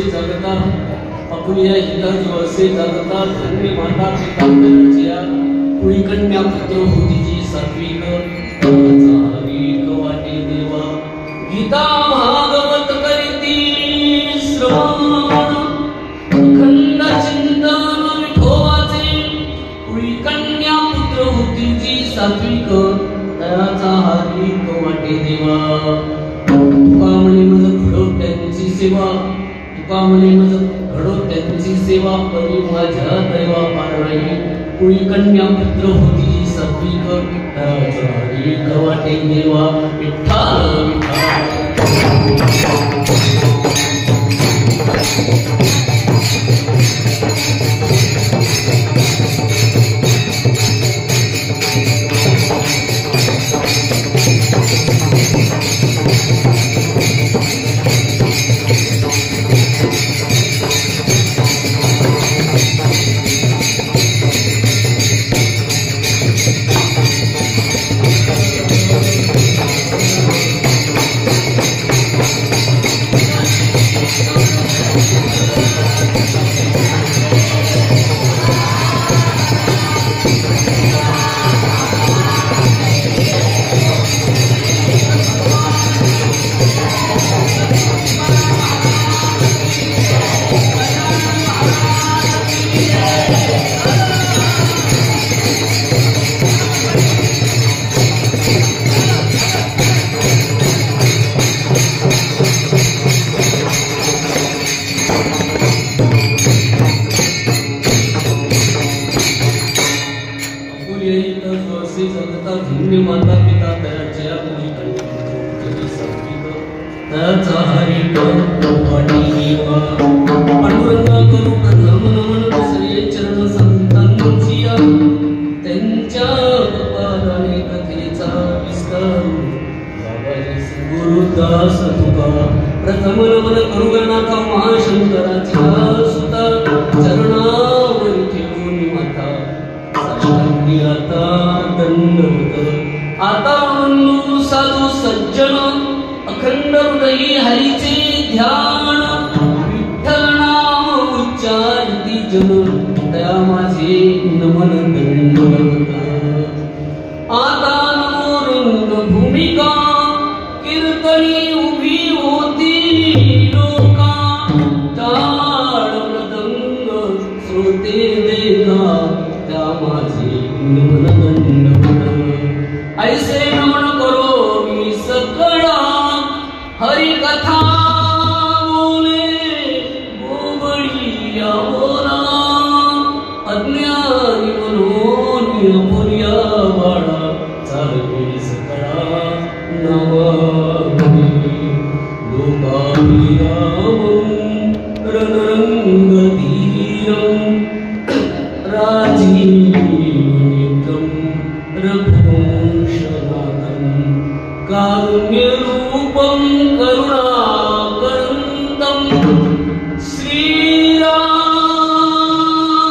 असे जगता अपुया हिता जो असे जगता धन्य माता पिता त्यांच्या कुळी कन्या पुत्र होती जी सात्विक सात्विक वाटे देवा गीता भागवत करीती श्रवण अखंड चिंतन विठोबाचे कुळी कन्या पुत्र होती जी सात्विक त्याचा हारिक वाटे देवा तुका म्हणे मज घडो त्यांची सेवा तुका म्हणे मज घडो त्यांची सेवा परी माझ्या दैवा पारणाई कुळी कन्या पुत्र होती सात्विक त्याचा हारिक वाटे देवा विठ्ठल माता पिता त्याच्या कुळी कन्या सात्विक त्याचा हारिक वाटे देवा पांडुरंगा करू प्रथम नमन बसले चरण संतांची त्यांच्या पादाने कथेचा विस्तार बाबाजी गुरुदास तुका प्रथम नमन करू गणाका महाशंकराच्या सुता चरणावर ठेवून माता साष्टांगी आता दंडवत आता म्हणू साधू सज्जन अखंड हृदयी हरीचे ध्यान विठ्ठल नाम उच्चारती जन दया माझे नमन दंडवत आता नमो रंग भूमिका कीर्तनी उभी होती लोका टाळ मृदंग श्रोते देखा त्या माझे नमन दंडवत ऐसे नमन करो मी सकळा हरि कथा बोले गोबळी बोला अज्ञानी मनोनी अपुर्या बाळा चालवे सकळा नवागुणी लोकाभिरामं रणरंग धीरं राजीवनिकं रघुवंशनाथं कारुण्यरूपं करुणाकरन्दं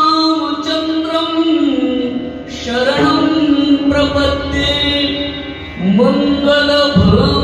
श्रीरामचन्द्रं शरणं प्रपद्ये मंगलभवन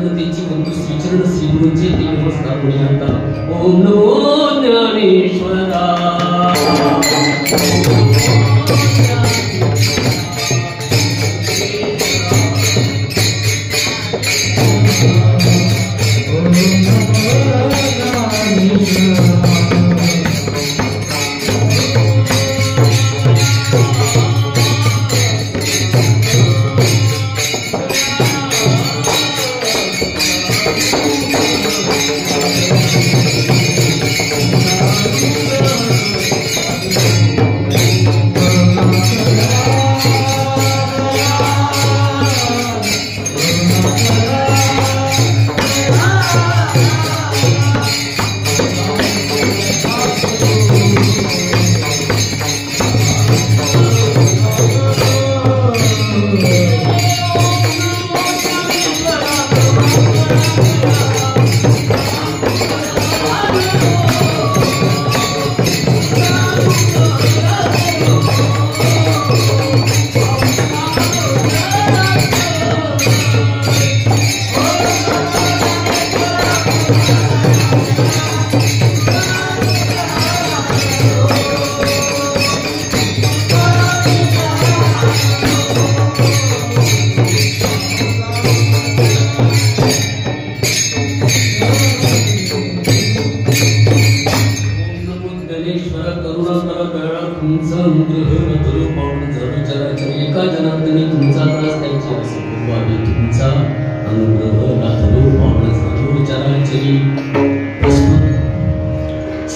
पूर्णतेची बंधू श्रीचरण श्री गुरूंचे ते नमस्कार होणे आता. ओम नमो ज्ञानेश्वरा.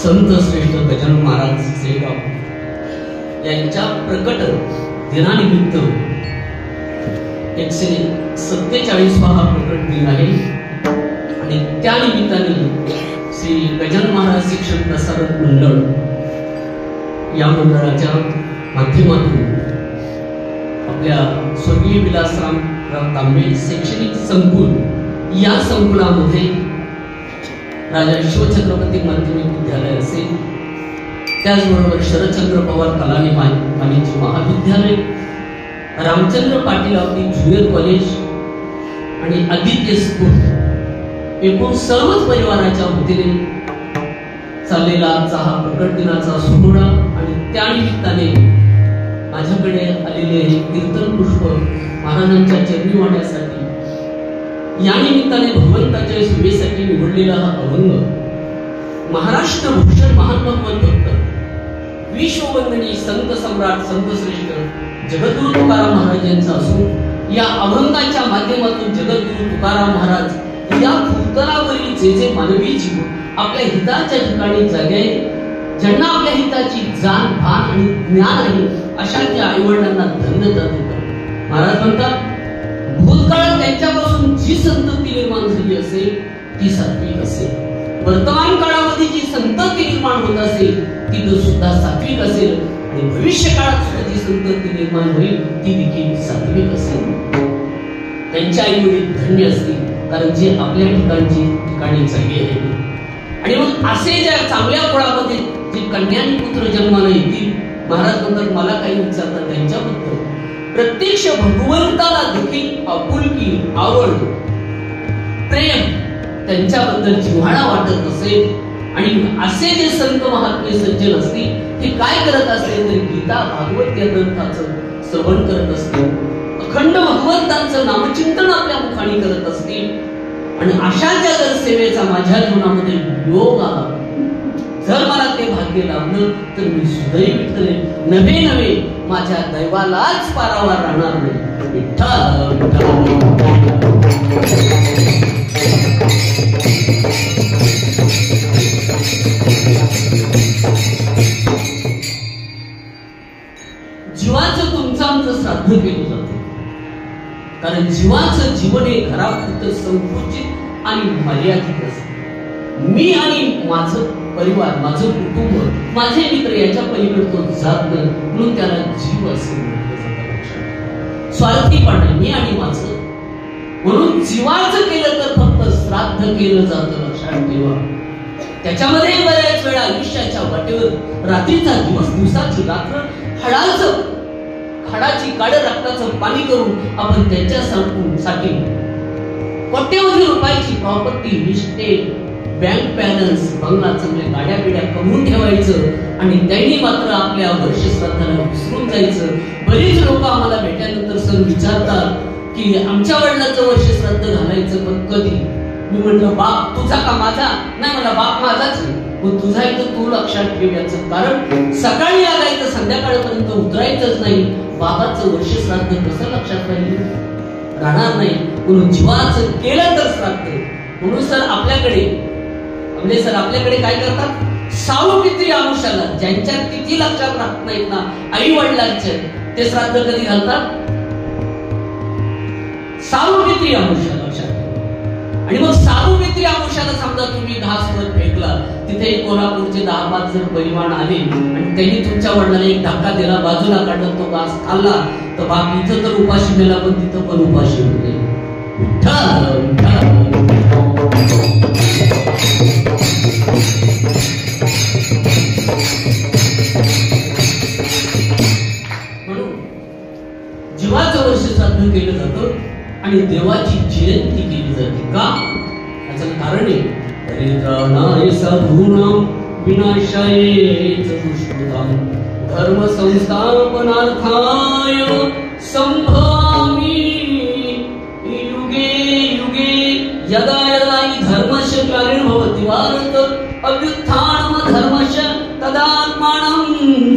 संत श्रेष्ठ गजानन महाराज सेगाव यांच्या प्रकट दिनानिमित्त 147वा हा प्रकट दिन आहे आणि त्या निमित्ताने श्री गजानन महाराज शिक्षण प्रसारक मंडळ या मंडळाच्या माध्यमातून आपल्या स्वर्गीय विलासराव तांबे शैक्षणिक संकुल या संकुलामध्ये राजा शिवछत्रपती माध्यमिक विद्यालय असेल, त्याचबरोबर शरदचंद्र पवार कला आणि वाणिज्य महाविद्यालय, रामचंद्र पाटील आपली ज्युनियर कॉलेज आणि आदित्य स्कूल एकूण सर्वच परिवाराच्या वतीने चाललेला आजचा हा प्रकट दिनाचा सोहळा आणि त्या निमित्ताने माझ्याकडे आलेले कीर्तन पुष्प महाराजांच्या चरणी वाहण्यासाठी या निमित्ताने भगवंताच्या सेवेसाठी निवडलेला हा अभंग महाराष्ट्र भूषण महान भगवत भक्त विश्ववंदनीय संत सम्राट संत श्रेष्ठ जगद्गुरु तुकाराम महाराज यांचा असून या अभंगाच्या माध्यमातून जगद्गुरु तुकाराम महाराज या भूतलावरील जे मानवी जीव आपल्या हिताच्या ठिकाणी जागे ज्यांना आपल्या हिताची जाण भान आणि ज्ञान आहे अशांच्या आईवडिलांना धन्यता देतात. महाराज म्हणतात भूतकाळात त्यांच्यापासून जी संतती निर्माण झाली असेल ती सात्विक असेल, वर्तमान काळामध्ये जी संतती निर्माण होत असेल ती सुद्धा सात्विक असेल आणि भविष्य काळात सुद्धा जी संतती निर्माण होईल ती देखील सात्विक असेल. त्यांच्या आई वडील धन्य असतील कारण जे आपल्या ठिकाणी जागे आहे. आणि मग असे ज्या चांगल्या कुळामध्ये जे कन्या आणि पुत्र जन्माला येतील महाराज म्हणतात मला काही विचारतात त्यांच्याबद्दल प्रत्यक्ष भगवंताला देखील आपुलकी आवड प्रेम त्यांच्याबद्दल जिव्हाळा वाटत असेल. आणि असे जे संत महात्मे सज्जन असतील ते काय करत असतील तर गीता भागवत या ग्रंथाचं श्रवण करत असतील, अखंड भगवंतांचं नामचिंतन आपल्या मुखाने करत असतील. आणि अशा ज्या जर सेवेचा माझ्या जीवनामध्ये योग आला जर मला ते भाग्य लाभलं तर मी सुदैव विठ्ठल नवे नवे माझ्या दैवालाच पारावार राहणार नाही. विठ्ठल जीवाचं तुमचं आमचं श्राद्ध केलं जातं कारण जीवाचं जीवन हे घरापुरतं संकुचित आणि मर्यादित असतं. मी आणि माझं परिवार माझं कुटुंब माझे मित्र याच्या पलीकडे तो जात नाही म्हणून त्याला जीव असे म्हटलं जातं. स्वार्थीपणा मी आणि माझं म्हणून जीवाचं केलं तर फक्त श्राद्ध केलं जातं लक्षात ठेवा. त्याच्यामध्ये बऱ्याच वेळा आयुष्याच्या वाटेवर रात्रीचा दिवस दिवसाची रात्र हाडाची काळ रक्ताचं पाणी करून आपण त्याच्यासाठी कोट्यवधी रुपयाची प्रॉपर्टी, इस्टेट, बँक बॅलन्स, बंगला, चांगल्या गाड्या बिड्या कमवून ठेवायचं आणि त्यांनी मात्र आपल्या वर्ष श्राद्धाला विसरून जायचं. बरीच लोक आम्हाला भेटल्यानंतर सर विचारतात की आमच्या वडिलांचं वर्ष श्राद्ध घालायचं पण कधी. मी म्हटलं बाप तुझा का माझा? नाही, मला बाप माझाच आहे. मग तुझा इथं तू लक्षात ठेव याचं कारण सकाळी आलाय तर संध्याकाळपर्यंत उतरायचंच नाही. बाबाचं वर्ष श्राद्ध कसं लक्षात राहील? राहणार नाही. म्हणून जीवाचं केलं तर श्राद्ध. म्हणून सर आपल्याकडे काय करतात? सावपित्री अमावस्याला ज्यांच्या तिथी लक्षात राहत नाहीत ना आई वडिलांचे, ते श्राद्ध कधी घालतात? सावपित्री अमावस्या लक्षात. आणि मग सावपित्री अमावस्याला समजा तुम्ही घासवर फेकला, तिथे कोल्हापूरचे 10-5 जण परिवार आले आणि त्यांनी तुमच्या वडिलांना एक धक्का दिला, बाजूला काढला, तो घास खाल्ला, तर बाप इथं तर उपाशी मेला पण तिथं पण उपाशी होते. म्हणून जीवाचं वर्ष श्राद्ध केलं जातं आणि देवाची जयंती केली जाते. का? याचं कारण आहे परित्राणाय साधूनां विनाशाय दुष्कृतां धर्म संस्थापनार्थाय संभवामि युगे युगे यदा यदा हि धर्मस्य ग्लानिर्भवति भारत अभ्युत्थानं धर्मस्य तदात्मानं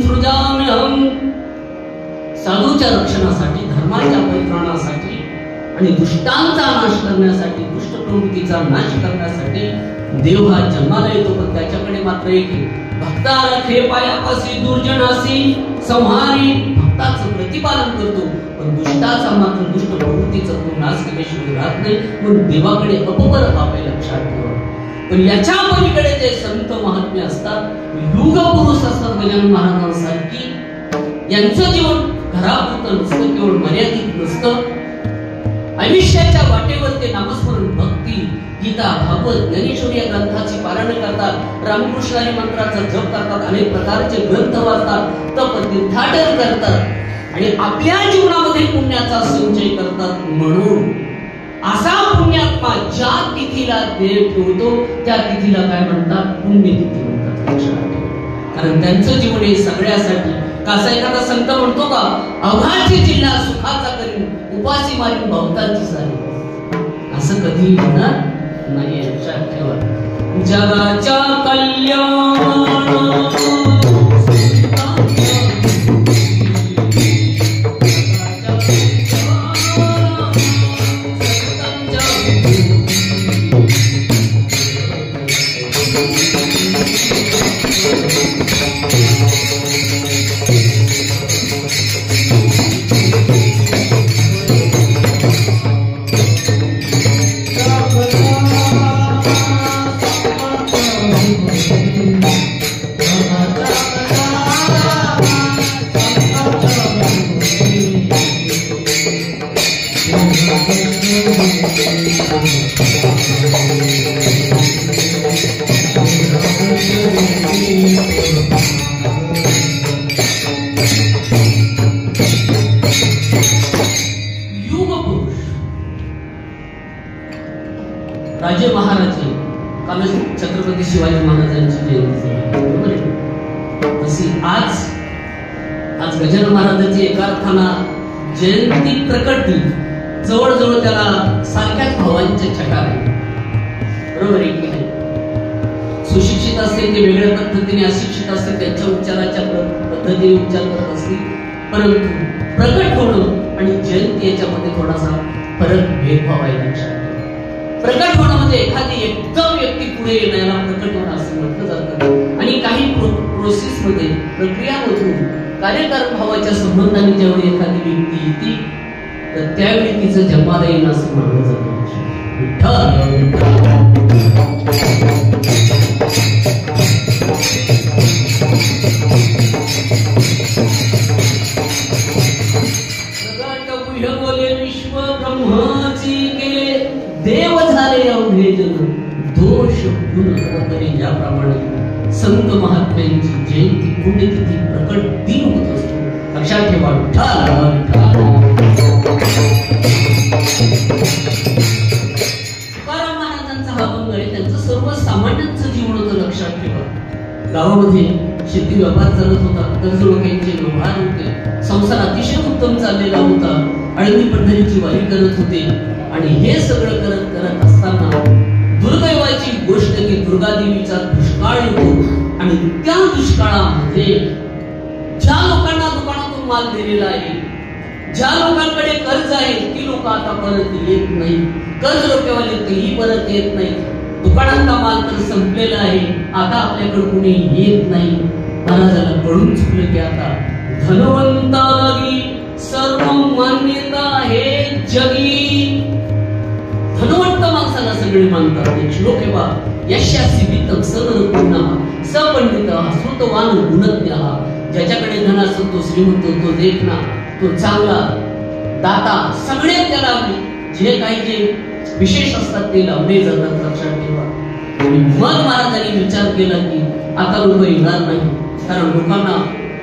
सृजाम्यहम्. साधूच्या रक्षणासाठी, धर्माच्या परित्राणासाठी आणि दुष्टांचा नाश करण्यासाठी, दुष्ट प्रवृत्तीचा नाश करण्यासाठी देव हा जन्माला येतो. पण त्याच्याकडे मात्र एक भक्ताला खेपायापासी दुर्जनासी संहारी भक्ताचं प्रतिपालन करतो. पण दुष्टाचा मात्र, दुष्ट प्रवृत्तीचा तो नाश केल्याशिवाय राहत नाही. म्हणून देवाकडे अपपर बापे लक्षात ठेवा. पण याच्या पलीकडे जे संत महात्मे असतात, युग पुरुष असतात गजानन महाराजांसारखी, यांचं जीवन घरापुरतं नसतं, केवळ मर्यादित नसतं. आयुष्याच्या वाटेवर ते नामस्मरण, भक्ती, गीता, भागवत, ज्ञानेश्वरी या ग्रंथाची पारायण करतात, रामकृष्णारी मंत्राचा जप करतात, अनेक प्रकारचे ग्रंथ वाचतात, तप तीर्थाटन करतात आणि आपल्या जीवनामध्ये पुण्याचा संचय करतात. म्हणून असा पुण्यात्मा ज्या तिथीला देव ठेवतो त्या तिथीला काय म्हणतात? पुण्यतिथी म्हणतात. लक्षात ठेवा. कारण त्यांचं जीवन हे सगळ्यासाठी. कसा एखादा संत म्हणतो का, अवघाची जिल्हा सुखाचा करीन, उपासी मारीन भक्तांची सारी. असं कधी होणार नाही. लक्षात ठेवा. जगाच्या कल्याण राजे महाराजे काल छत्रपती शिवाजी महाराजांची जयंती, बरोबर आहे. तशी आज गजानन महाराजांची एका अर्थानं जयंती प्रकटली. जवळजवळ त्याला सारख्याच भावांच्या छटा आहे, बरोबर आहे की नाही. सुशिक्षित असते ते वेगळ्या पद्धतीने, अशिक्षित असते त्यांच्या उच्चाराच्या पद्धतीने उच्चार करत असतील. परंतु प्रकट होणं आणि जयंती याच्यामध्ये थोडासा फरक, भेदभाव आहे. लक्षात प्रकट होणं म्हणजे एखादी एकदम व्यक्ती पुढे येण्याला प्रकट होणं असं म्हटलं जातं. आणि काही प्रोसेस मध्ये, प्रक्रियामधून, कार्यकारी भावाच्या संबंधाने जेव्हा एखादी व्यक्ती येते तर त्यावेळी तिचं जन्माला येणं असं मानलं जातं. विश्व ब्रह्माची केले देव झाले अवघे जन, दोष गुण तरी याप्रमाणे संत महात्म्यांची जयंती, पुण्यतिथी, प्रकट दिन होत असतो. लक्षात ठेवा. विठ्ठल विठ्ठल. अभंग आहे, त्यांचं सर्वसामान्यांचं जीवन होतं. लक्षात ठेवा, गावामध्ये शेती व्यापार चालत होता, कर्ज लोकांचे व्यवहार होते, संसार अतिशय उत्तम चाललेला होता, आळंदी पंढरीची वारी करत होते. आणि हे सगळं करत असताना दुर्दैवाची गोष्ट की दुर्गादेवीचा दुष्काळ येतो. आणि त्या दुष्काळामध्ये ज्या लोकांना दुकानातून माल दिलेला आहे, ज्या लोकांकडे कर्ज आहे, ती लोक आता परत येत नाही. कर्ज लोकेवाले तेही परत येत नाही. दुकानातला माल तर संपलेला आहे, आता आपल्याकडे कोणी येत नाही. महाराजाला कळून चुकलं की आता धनवंतागी सर्व मान्यता आहे जगी. धनवंत माणसाला सगळे मानतात. एक श्लोक आहे बा, यशासी वित्त सनर पुन्हा सपंडित श्रुतवान गुणज्ञ. ज्याच्याकडे धन असतो तो श्रीमंत, तो देखना, तो चांगला दाता, सगळे त्याला जे काही जे विशेष असतात ते लावले जातात. लक्षात ठेवा. आणि मग महाराजांनी विचार केला की आता लोक येणार नाही, कारण लोकांना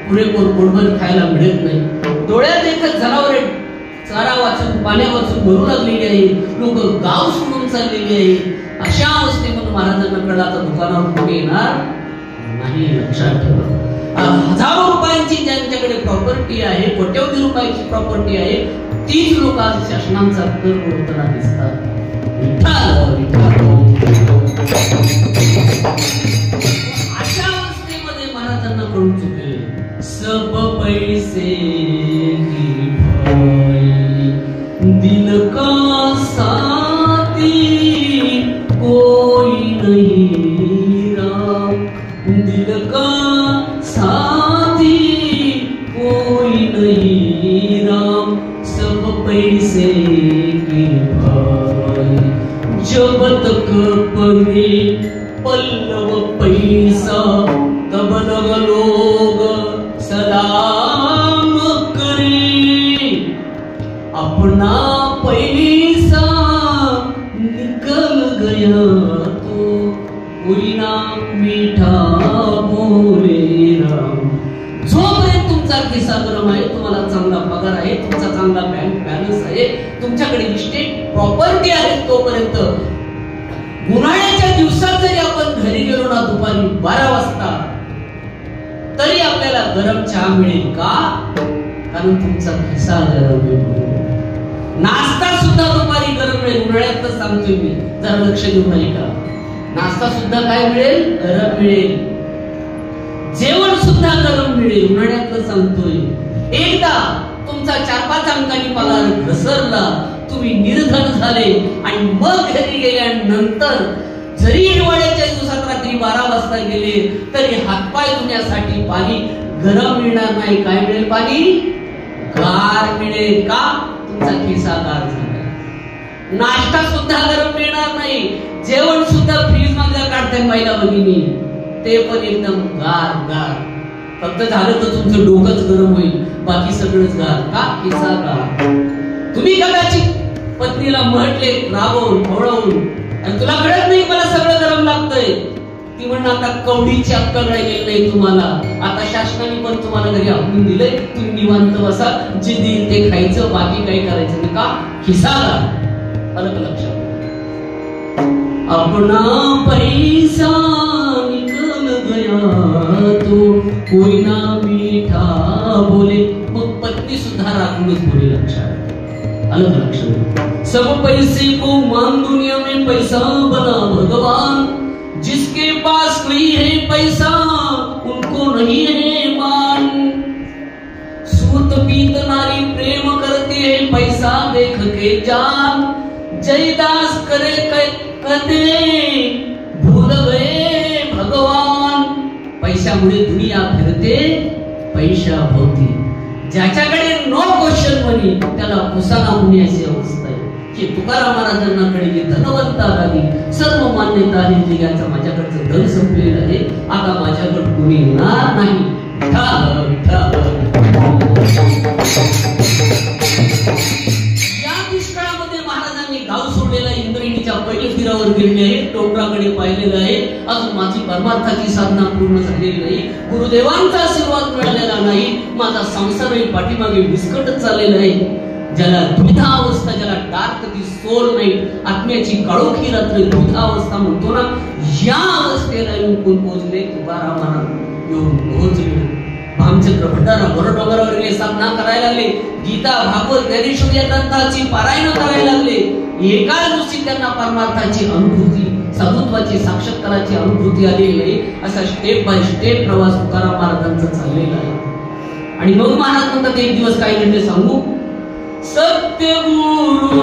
पुरेपूर पोटभर खायला मिळत नाही. डोळ्यात देखत जनावरे चारा वाचून पाण्या वाचून भरू लागलेली आहे, लोक गाव सोडून चाललेली आहे. अशा अवस्थेमध्ये महाराजांना कळलं आता दुकानावर कोणी येणार नाही. लक्षात ठेवा, हजारो रुपयांची ज्यांच्याकडे प्रॉपर्टी आहे, कोट्यवधी रुपयाची प्रॉपर्टी आहे, तीच लोक आज शासनांचा कर ओढताना दिसतात. अशा अवस्थेमध्ये महाराजांना कळून चुकले, सब पैसे की भाई दिल का साथी कोई नहीं राम. दिल का साथी कोई नहीं राम, सब पैसे की भाई. जब तक बने पल्लव पैसा तब तक लोग सलाम करे. अपना पैसा निकल गया तो कोई ना मीठा बोले राम. जोपर्यंत तुमचा खिसा गरम आहे, तुम्हाला चांगला पगार आहे, तुमचा चांगला बँक बॅलन्स आहे, तुमच्याकडे इस्टेट प्रॉपर्टी आहे, तोपर्यंत उन्हाळ्याच्या दिवसात जरी आपण घरी गेलो ना दुपारी 12 वाजता तरी आपल्याला गरम चहा मिळेल का? कारण तुमचा खिसा गरम आहे. नाश्ता सुद्धा दुपारी गरम मिळेल. उन्हाळ्यात सांगतोय मी, जरा लक्ष देऊन ऐका. नाश्ता सुद्धा काय मिळेल? गरम मिळेल. जेवण सुद्धा गरम मिळेल. उन्हाळ्यातलं सांगतोय. एकदा तुमचा 4-5 अंकांनी पगार घसरला, तुम्ही निर्धन झाले आणि मग घरी गेल्यानंतर जरी हिवाळ्याच्या दिवसात रात्री 12 वाजता गेले तरी हातपाय धुण्यासाठी पाणी गरम मिळणार नाही. काय मिळेल? पाणी गार मिळेल. का? तुमचा खिसा गार झाला. नाश्ता सुद्धा गरम मिळणार नाही. जेवण सुद्धा फ्रीज मधल्या काढताय महिला भगिनी, ते पण एकदम गार गार. फक्त झालं तर तुमचं डोकंच गरम होईल, बाकी सगळंच गार. का? खिसा गार. तुम्ही कदाचित पत्नीला म्हटले रागवून ओळवून, आणि तुला कळत नाही मला सगळं गरम लागतंय. ती म्हणणार आता कवडीची अक्कल राहिलेली नाही तुम्हाला. आता शासनाने पण तुम्हाला घरी आपण दिलंय, तुम्ही निवांत बसा, जे देईल ते खायचं, बाकी काही करायचं नाही. का? खिसा गार. अलग लक्षात. अपना पैसा निकल गया तो कोई ना मीठा बोले. मग पत्नी सुद्धा रागूनच बोले. लक्षात. अलग लक्षण. सब पैसे को मान, दुनिया में पैसा बना भगवान. जिसके पास नहीं है पैसा उनको नहीं है मान. सूत पीत नारी प्रेम करते हैं पैसा देख के जान. जयदास करे कहते भूल गए भगवान. पैशामुळे दुनिया फिरते पैशा भोवती. ज्याच्याकडे नो क्वेश्चन मनी त्याला पुसाना होण्याची अवस्था आहे. की तुकाराम महाराजांना कडे धनवंत आली, सर्व मान्यता आहे, जगाचं माझ्याकडचं धन संपलेलं आहे, आता माझ्याकडे कोणी येणार नाही. या दुष्काळामध्ये महाराजांनी गाव सोडलेला, इंद्रायणीच्या पहिल्या तीरावर गेलेले आहे, डोंगराकडे पाहिलेलं आहे. अजून माझी परमार्थाची साधना पूर्ण झालेली नाही, गुरुदेवांचा आशीर्वाद मिळालेला नाही, माझा संसारही पाठीमागे विस्कटत चाललेला आहे. ज्याला द्विधावस्था, ज्याला डार्क दी सोल नाईट, आत्म्याची काळोखी रात्र द्विधावस्था म्हणतो ना, या अवस्थेला येऊन कोण पोहोचले? तुकारामांना येऊन पोहोचले. भामचक्र भंडारा डोंगरावर गेले, साधना करायला लागले, गीता भागवत ज्ञानेश्वरी या ग्रंथाची पारायण करायला लागले. एकाच दिवशी त्यांना परमार्थाची अनुभूती, साधुत्वाची, साक्षात्काराची अनुभूती आलेली आहे. असा स्टेप बाय स्टेप प्रवास तुकाराम महाराजांचा चाललेला आहे. आणि मग महाराज म्हणतात एक दिवस काय घडले सांगू? सत्य गुरु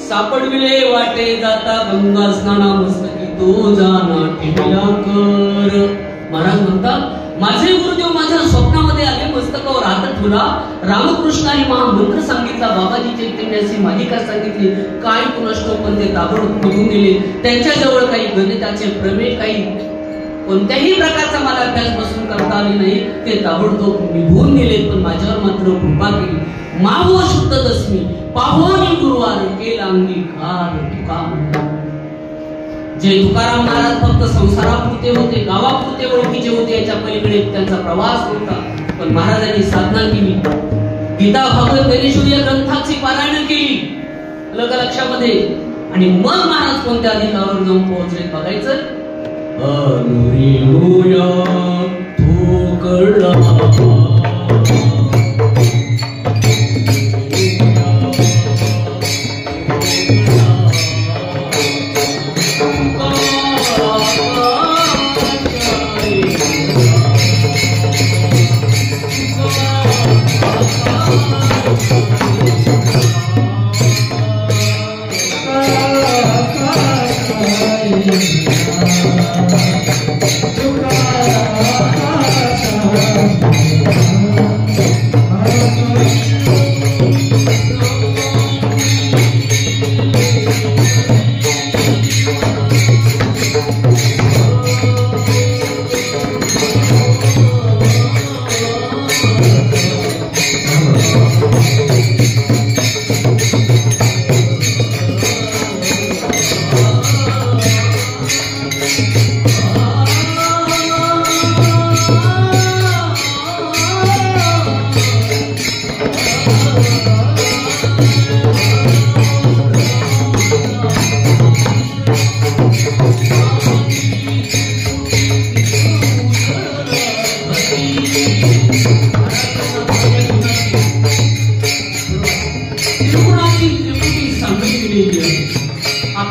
सापडविले वाटे जाता गंगा स्नाना मस्तकी तो जाना ठेविला कर. महाराज म्हणतात माझे गुरुदेव माझ्या स्वप्नामध्ये आले, मस्तकावर हात ठेवला, रामकृष्णाने महामंत्र सांगितला, बाबाजी चैतन्याची मालिका सांगितली, काय कुणाष्टो पण ते ताबडतोब निघून गेले. त्यांच्याजवळ काही गणिताचे प्रमेय, काही कोणत्याही प्रकारचा मला अभ्यास बसून करता आले नाही, ते ताबडतोब निघून गेले. पण माझ्यावर मात्र कृपा केली. मावो शुद्ध दसमी पाहोनी गुरुवार केला अंगीकार तुका. जे तुकाराम महाराज फक्त संसारापुरते होते, गावापुरते ओळखीचे होते, याच्या पलीकडे त्यांचा प्रवास होता. पण महाराजांनी साधना केली, गीता भागवत ज्ञानेश्वरी या ग्रंथाची पारायण केली लक्षामध्ये. आणि मग महाराज कोणत्या अधिकारावर जाऊन पोहोचले बघायचं. अनुरिया तू कळला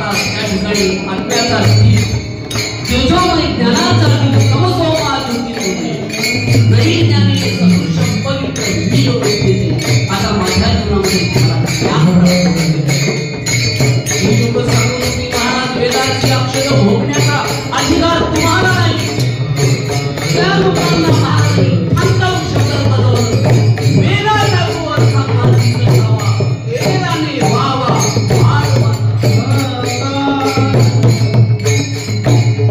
महाराज त्या ठिकाणी आत्म्याचा दीप तेजोमय ज्ञानाचा दीप तमसोमा ज्योतिर्मय नवी ज्ञाने सदृश पवित्र वीर वैद्यते आता माझ्या जीवनामध्ये युग सांगून की महाराज वेदाची अक्षर भोगण्याचा अधिकार तुम्हाला नाही त्या लोकांना महाराजांनी अंतम शब्द बदलून वेदाचा तो अर्थ मानसिक असावा वेदाने व्हावा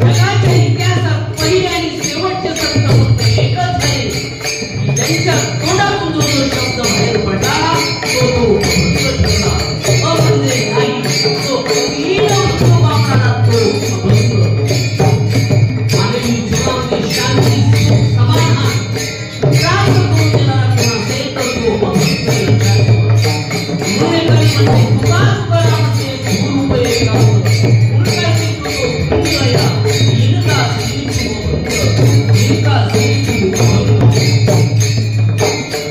जगाच्या इतिहासात पहिले आणि शेवटचे संत फक्त एकच आहे की त्यांच्या तोंडातून जो शब्द बाहेर पडला तो अभंग नाही तो तीन वापरणार तो अभंग मानवी जीवनामध्ये शांती समाधान प्राप्त करून देणारा कोण असेल तर तो अभंग म्हणून एखादी म्हणते तुका तुकारामाचे गुरु एका उलटायचे तो पुण्यया इनका सिंचू इनका सिंचू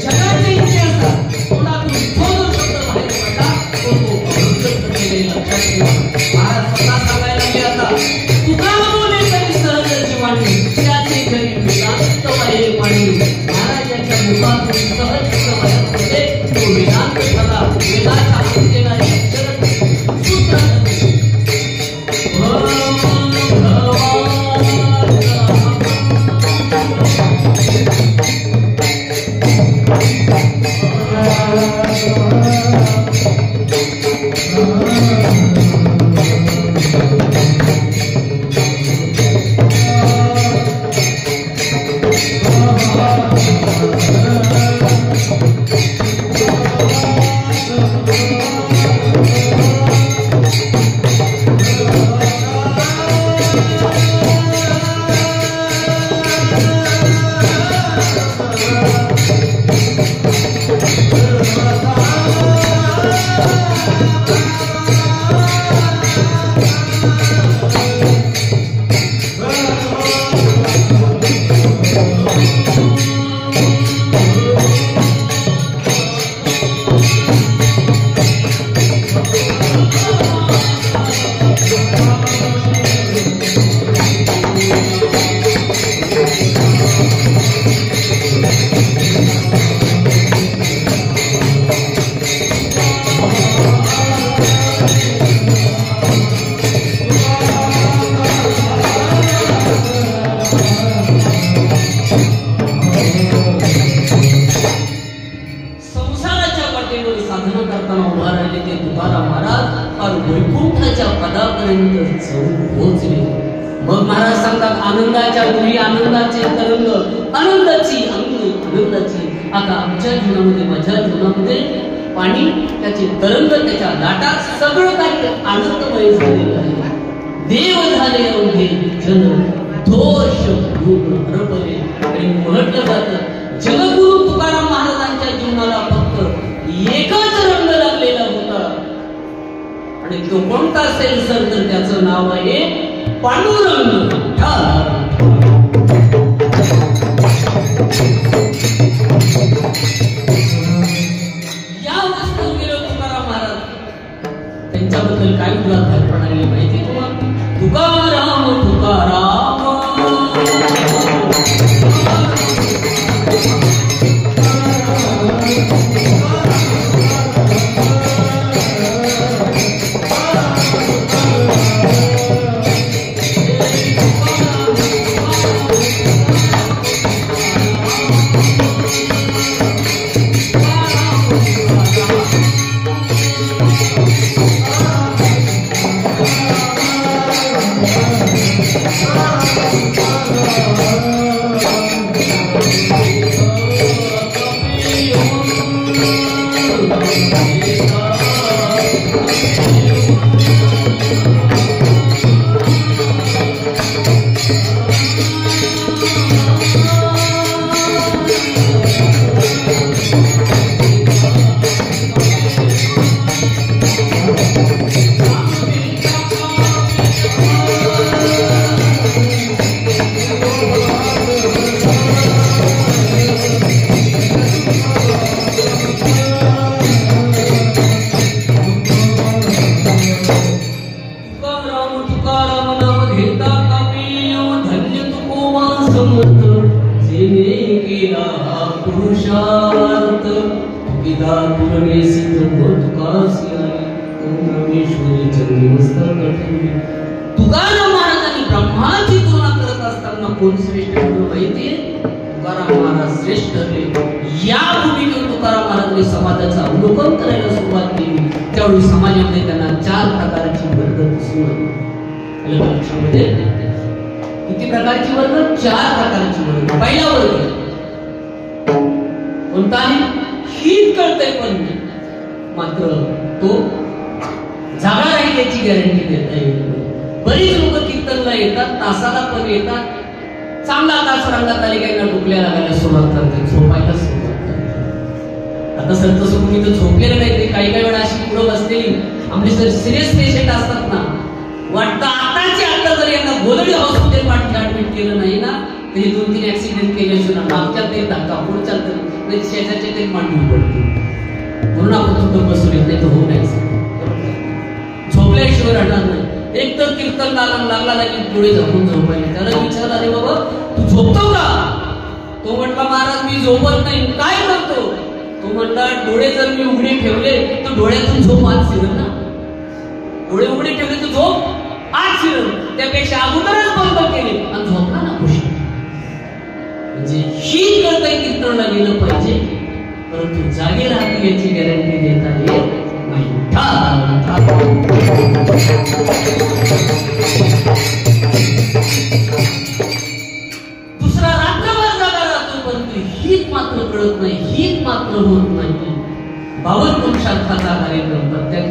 जगाच्या इतिहासात तोंडातून जो शब्द बाहेर पडला तो अभंग केलेला महाराज स्वतः सांगायला लागले आता तुका बोले तरी सहज जीवाणी त्याचे घरी वेदांत वाहे पाणी महाराजांच्या मुखातून सहज बाहेर पडले तो वेदांत झाला वेदाच्या आत येणारे अक्षर सूत्र वैकुंठाच्या पदापर्यंत जाऊन पोहोचले. मग महाराज सांगतात आनंदाच्या मुली आनंदाचे तरंग आनंदाची अंग आनंदाची आता आमच्या जीवनामध्ये माझ्या जीवनामध्ये पाणी त्याचे तरंग त्याच्या लाटा सगळं काही आनंदमय झालेलं आहे. देव झाले अवघे जन दोष गुण हरपले आणि म्हटलं जातं जगगुरु तुकाराम महाराजांच्या जीवनाला फक्त एकच रंग लागलेला होता आणि तो कोणता असेल सर तर त्याचं नाव आहे पांडुरंग. या वस्तू गेलो तुकाराम महाराज त्यांच्याबद्दल काय तुला कल्पना आली माहिती तुम्हाला? तुकाराम तुकाराम Ah! केला पुरुषार्थ तुकिदा तुरणे सिद्ध तुकासी रामेश्वरी चंद्रमस्तक ठेवली. तुकाराम महाराजांनी ब्रह्माची तुलना करत असताना कोण श्रेष्ठ ठरलं माहितीये? तुकाराम महाराज श्रेष्ठ ठरले. या भूमिकेवर तुकाराम महाराजांनी समाजाचं अवलोकन करायला सुरुवात केली. त्यावेळी समाजामध्ये त्यांना 4 प्रकारची वर्ग दिसून आली. लक्षामध्ये किती प्रकारची वर्ग? 4 प्रकारची वर्ग. पहिला वर्ग कोणता आहे? हीच कळतंय पण नाही, मात्र तो जागा राहील याची गॅरंटी देता येईल. बरीच लोक कीर्तनला येतात, तासाला पण येतात, चांगला तास रंगात आली काही डुकल्या लागायला सुरुवात करतात, झोपायला सुरुवात करतात. आता संत सुखमी तर झोपलेलं नाही, ते काही वेळा अशी पुढं बसलेली आमचे सर सिरियस पेशंट असतात ना, वाटतं आताची आता जर यांना गोलडी हॉस्पिटल ऍडमिट केलं नाही ना तरी 2-3 ऍक्सिडेंट केले असणार, मागच्या ते धक्का पुढच्या तरी शेजारच्या ते मांडून पडते. म्हणून आपण सुद्धा बसू येत नाही तर होऊ नाही, झोपल्याशिवाय राहणार नाही. एक तर कीर्तन लागला की डोळे झाकून झोपायला. त्याला विचारलं, अरे बाबा तू झोपतो का? तो म्हटला, महाराज मी झोपत नाही. काय करतो? तो म्हटला, डोळे जर मी उघडे ठेवले तर डोळ्यातून झोप आत शिरल ना. डोळे उघडे ठेवले तर झोप आत शिरल, त्यापेक्षा अगोदरच बंद केले आणि झोपला ना खुशी. म्हणजे ही कळतंय कीर्तनाला गेलं पाहिजे, परंतु जागे राहतील याची गॅरंटी देता येत नाही. दुसरा रात्रभर जागा राहतो, परंतु हीच मात्र कळत नाही, हीच मात्र होत नाही. 52 शाखाचा कार्यक्रम प्रत्येक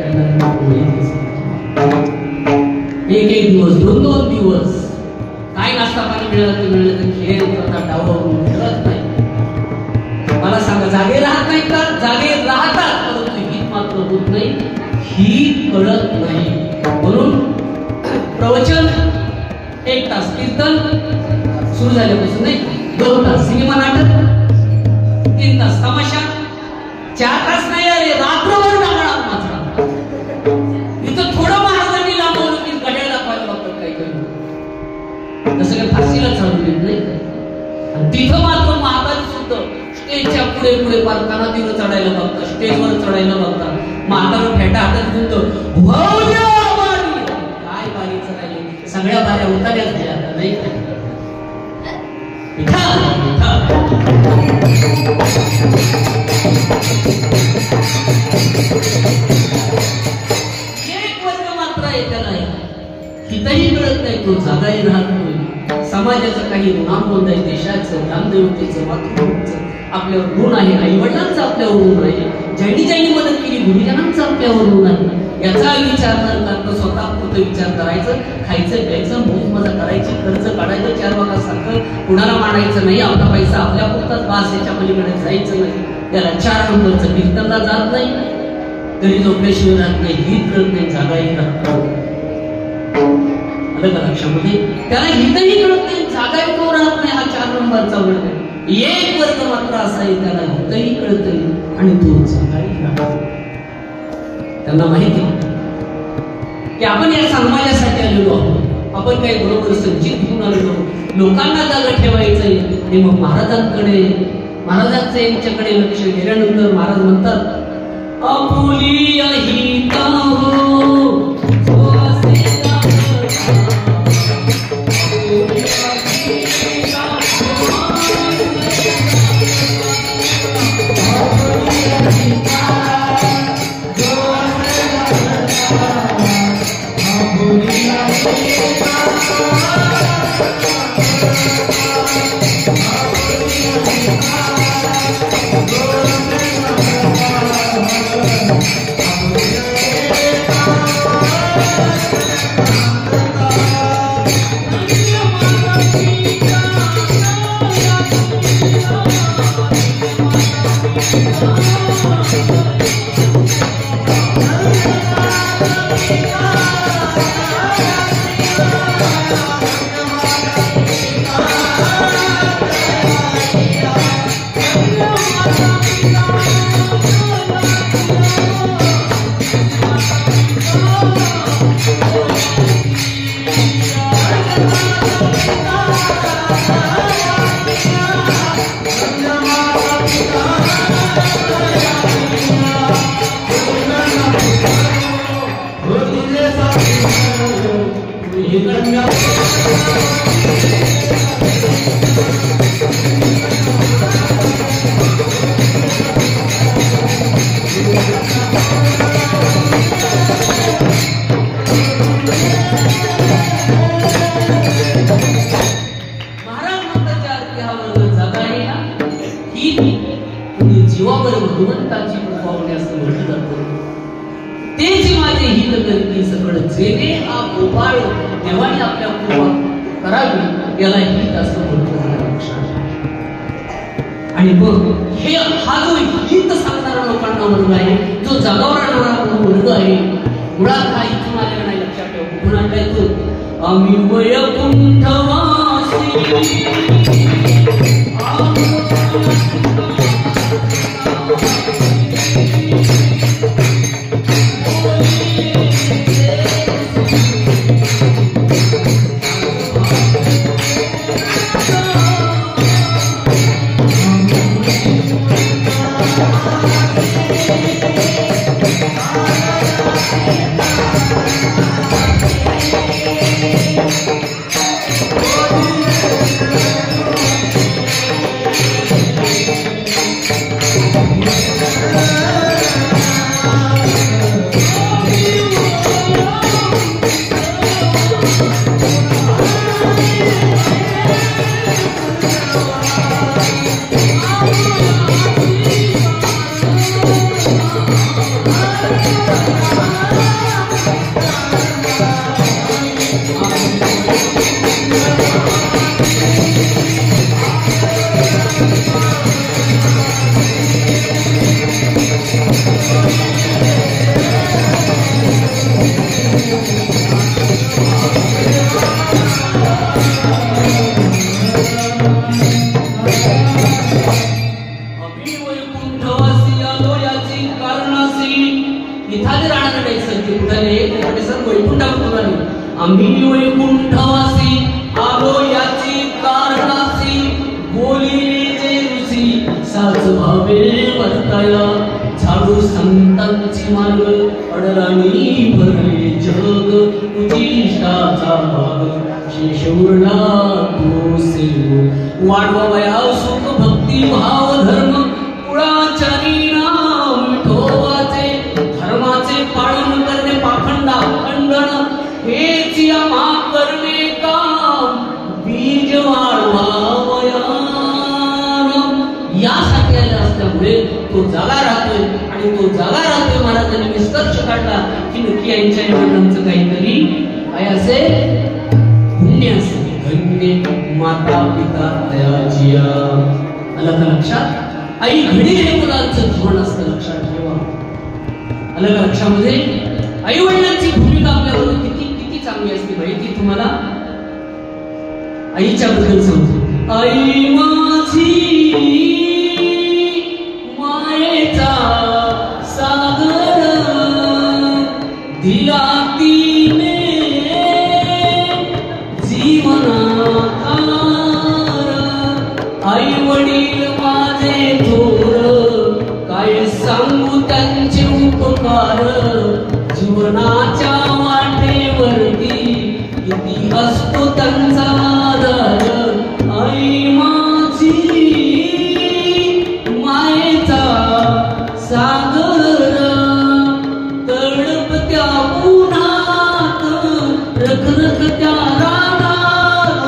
एक दिवस 2 दिवस काय नाश्ता पाणी मिळालं तर खेळ करता डावरून मिळत नाही. मला सांगा, जागे राहत नाही का? जागे राहतात, परंतु ही मात्र होत नाही, ही कळत नाही. म्हणून प्रवचन 1 तास, कीर्तन सुरू झाल्यापासून नाही 2 तास, सिनेमा नाटक 3 तास, तमाशा 4 तास नाही, अरे रात्रभर डांगणार मात्र. इथं थोडं महाराजांनी लांबवलं की घड्याळ दाखवायला बघतात काही काही, जसं काही फाशीला चालू येत नाही. आणि तिथं मात्र महाराज सुद्धा स्टेजच्या पुढे पुढे पार कानातीवर चढायला बघतात, स्टेजवर चढायला बघतात. म्हातारं फेटा हातात घेऊन काय बारीचं राहिले, सगळ्या बाऱ्या उतार्याच घ्या नाही. एक वर्ग मात्र आहे त्याला हितही कळत नाही, तो जागाही राहत नाही. समाजाचं काही नाम आहे, देशाचं, ग्रामदेवतेचं, मातृभूमीचं आपल्यावर ऋण आहे, आई वडिलांचं आपल्यावर ऋण आहे, ज्यांनी मदत केली गुरुजनांचं आपल्यावर ऋण आहे. याचा विचार न करता स्वतः पुरतं विचार करायचं, खायचं प्यायचं, मोज मजा करायची, खर्च काढायचं, 4 वागासारखं कुणाला मांडायचं नाही. आपला पैसा आपल्या पुरताच बास, याच्या पलीकडे जायचं नाही. त्याला 4 नंबरचं कीर्तनला जात नाही, घरी झोपल्याशिवाय राहत नाही, गीत करत नाही, जागाही राहत नाही. आलं का लक्षामध्ये? त्याला हितही कळत नाही, जागाही तो राहत नाही. हा 4 नंबरचा वर्ग आहे. एक वर्ग मात्र असा आहे, त्याला हितही कळत नाही आणि तो जागाही राहत नाही. त्यांना माहिती की आपण या समाजासाठी आलेलो आहोत, आपण काही बरोबर संचित घेऊन आलेलो, लोकांना जागा ठेवायचंय. आणि मग महाराजांचं यांच्याकडे लक्ष गेल्यानंतर महाराज म्हणतात, आपुली अहिता हो भुईकण्या जीवावर भगवंताची कृपा होणे असं म्हटलं जातं. तेच माझे हित करती सगळं जेणे हा गोपाळ देवाने आपल्या कृपा करावी याला हित असं म्हटलं जातं. आणि मग हे हा जो हित सांगणारा लोकांना वर्ग आहे, जो जगावर आणणारा वर्ग आहे, मुळात हा इथून आलेला नाही. लक्षात ठेवा कुठून आणलाय तो. आम्ही वैकुंठवासी आम्ही वैकुंठवासी आलो याची कारणासी बोलिले जे ऋषी साच भावे वर्ताया झाडू संतांची मार्ग अडराणी भरले जग उजिष्टाचा भाग शेषूरला तो सेव वाढवावया सुख भक्ती भाव धर्म कुळाचारी नाम विठोबाचे धर्माचे पालन करणे पाखंडा खंडन हेच आम्हा करणे काम बीज वाढवावया यासाठी आले असल्यामुळे तो जागा राहतोय. आणि तो जागा राहतोय महाराजांनी निष्कर्ष काढला की नक्की यांच्या निवडणुकीचं काहीतरी आहे असे पुण्य असे धन्य माता पिता तयाजिया. आलं का लक्षात. आई घडी हे मुलांचं जीवन असतं लक्षात ठेवा. आलं का लक्षामध्ये. आई वडिलांची भूमिका आपल्याबरोबर किती चांगली असते माहिती तुम्हाला. आईच्या बद्दल सांगतो. आई माझी मायेचा सागर दिला तिने जीवनाधार. आई वडील माझे थोर काय सांगू त्यांचे उपकार. जीवनाच्या वाटेवरती किती असतो त्यांचा आधार. आई माझी मायेचा सागर तडपत्या उन्हात रखरखत्या रानात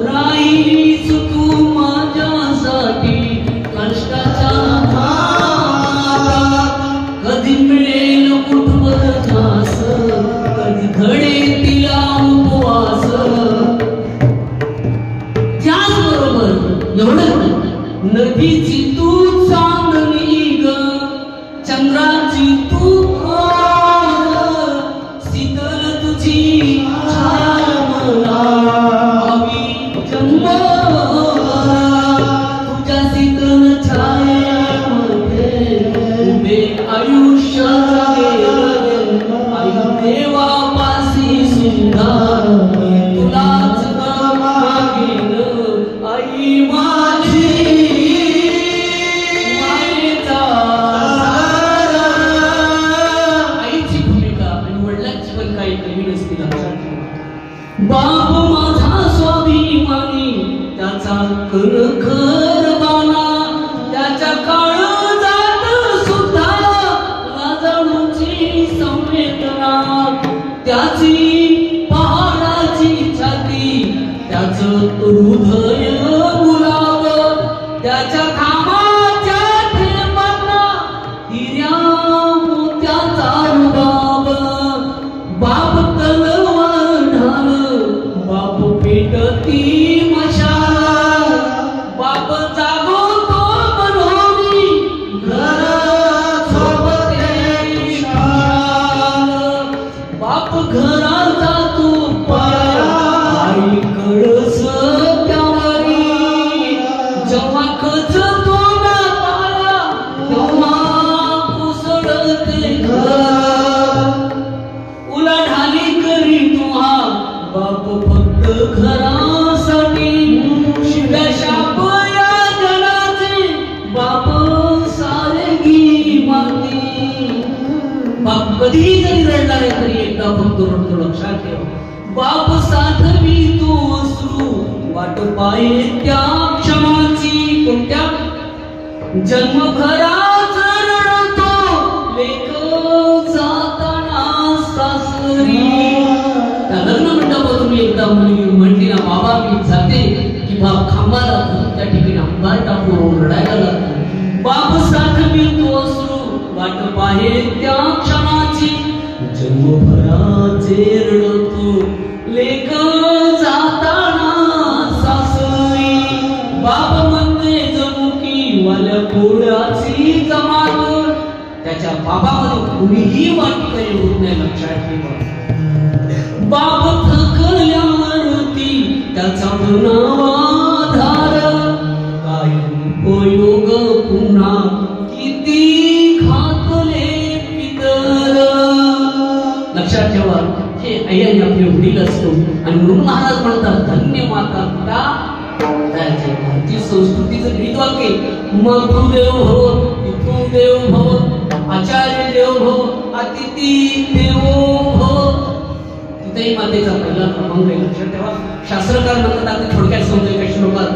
राहिलीस तू माझ्यासाठी कष्टाच्या भागात. कधी मिळेल कुठवर घास कधी घडे तिला उपवास. त्याचबरोबर एवढं नदीची तू चांदणी ग चंद्राची तू शीतल तुझी छाया मला हवी जन्म तुझ्या शीतल छायेमध्ये उभे आयुष्य आई देवापासी सुद्धा तुलाच मागेन. आई माझी मायेचा आईची भूमिका आणि वडिलांची पण काही कमी नसते लक्षात ठेवा. बाप माझा स्वाभिमानी त्याचा कणखरवाना त्याच्या काळजात सुद्धा लाजाळूची संवेदना त्याची पहाडाची छाती त्याचं हृदय गुलाब त्याच्या घामाच्या थेंबांना हिऱ्या मोत्याचा रुबाब बाप तलवार ढाल बाप पेटती मशाल बाप जागवतो मनोनी घर झोपते शाल बाप घरात जातो आई कळस त्यावरी जेव्हा खचतो ना पाया तेव्हा कोसळते घर उलाढाली करी तुहा बाप फक्त घरासाठी शिव्या शाप या जगाचे बाप सारगी माती बाप कधी जरी रडला नाही तरी एकदा फक्त रडतो लक्षात ठेव बाप साधवी तो अश्रू वाट पाये त्या क्षणाची कोणत्या जन्मभराच रडतो लेक जाताना सासरी त्या लग्न मंडपातून एकदा मुलगी म्हटली ना बाबा मी जाते की बाप खांबाला त्या ठिकाणी अंगार टाकून रडायला लागतो बाप साधवी तो अश्रू वाट पाहे त्या क्षणाची जन्मभराचे रडतो लेक जाताना सासरी बाप म्हणते जणू की वाल्या पोळ्याची जमात त्याच्या बाबामध्ये कुणीही वाटकरी होत नाही लक्षात ठेवा बाप थकल्यावरती त्याचा मनावाधार काय उपयोग पुन्हा किती घातले पितर लक्षात ठेवा हे आई आपले वडील असतो आणि म्हणून महाराज म्हणतात धन्य माता पिता त्याचे भारतीय संस्कृतीचं गीत वाक्य मातृदेव भव पितृदेव भव आचार्य देव भव अतिथी देवो भव तिथेही मातेचा पहिला क्रमांक आहे लक्षात ठेवा शास्त्रकार म्हणतात आपण थोडक्यात समजूया काही श्लोकात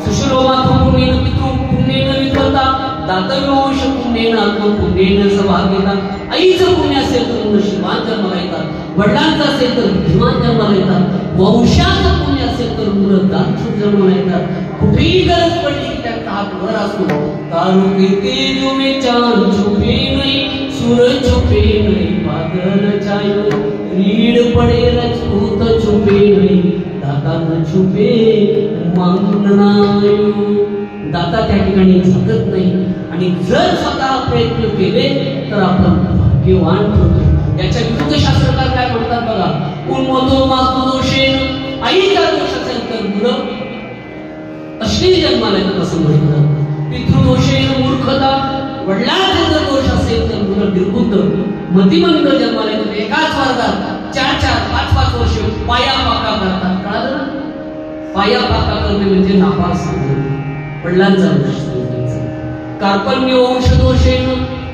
सुश्रोमातु पुण्येन पितृ पुण्येन विद्वता दातव्योंश पुण्येन आत्म पुण्येन सभाग्यता आईचं पुण्य असेल तर नशिबान जन्माला येतात वडिलांचं असेल तर बुद्धिमान जन्माला येतात वंशाचं पुण्य असेल तर मुलं दानशूर जन्माला येतात कुठेही गरज पडली की त्यांचा हात वर असतो तारू के जो में चांद छुपे नहीं सूरज छुपे नहीं बादल छायो रीड पडे रजपूत छुपे नहीं दाता न छुपे मागणायो दाता त्या ठिकाणी झगत नाही आणि जर स्वतः प्रयत्न केले तर आपण भाग्यवान ठरतो याच्या विरुद्ध शास्त्रकार काय म्हणतात बघा उन्मतो मास्तु दोषेन आईचा दोष असेल तर मुलं अश्लील जन्माला येतात असं म्हणतात पितृदोषेन मूर्खता वडिलांचा जर दोष असेल तर मुलं निर्बुद्ध मतिमंद जन्माला येतात एकाच वर्गात 4-4, 5-5 वर्ष पाया पाका करतात कळालं ना पाया पाका करणे म्हणजे नापास वडिलांचा दोष कार्पण्य वंश दोषेन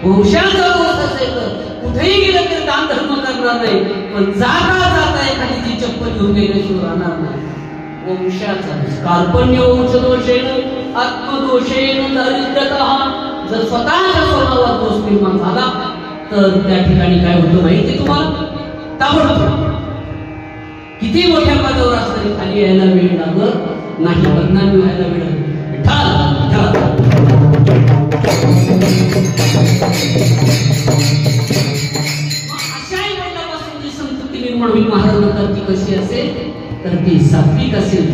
वंशाचा दोष असेल तर कुठेही गेलं तरी दान धर्म करणार नाही पण जाता जाता एखादी चप्पल घेऊन गेल्याशिवाय राहणार नाही वंशाचा कार्पण्य वंश दोषेन आत्मदोषेन दरिद्रतः जर स्वतःच्या स्वभावात दोष निर्माण झाला तर त्या ठिकाणी काय होतं माहिती तुम्हाला ताबडतोब किती मोठ्या पदावर असतरी खाली यायला वेळ लागत नाही बदनामी व्हायला वेळ अशाही वडिलांपासून जी संतती निर्माण होईल महाराज म्हणतात ती कशी असेल तर ती सात्विक असेल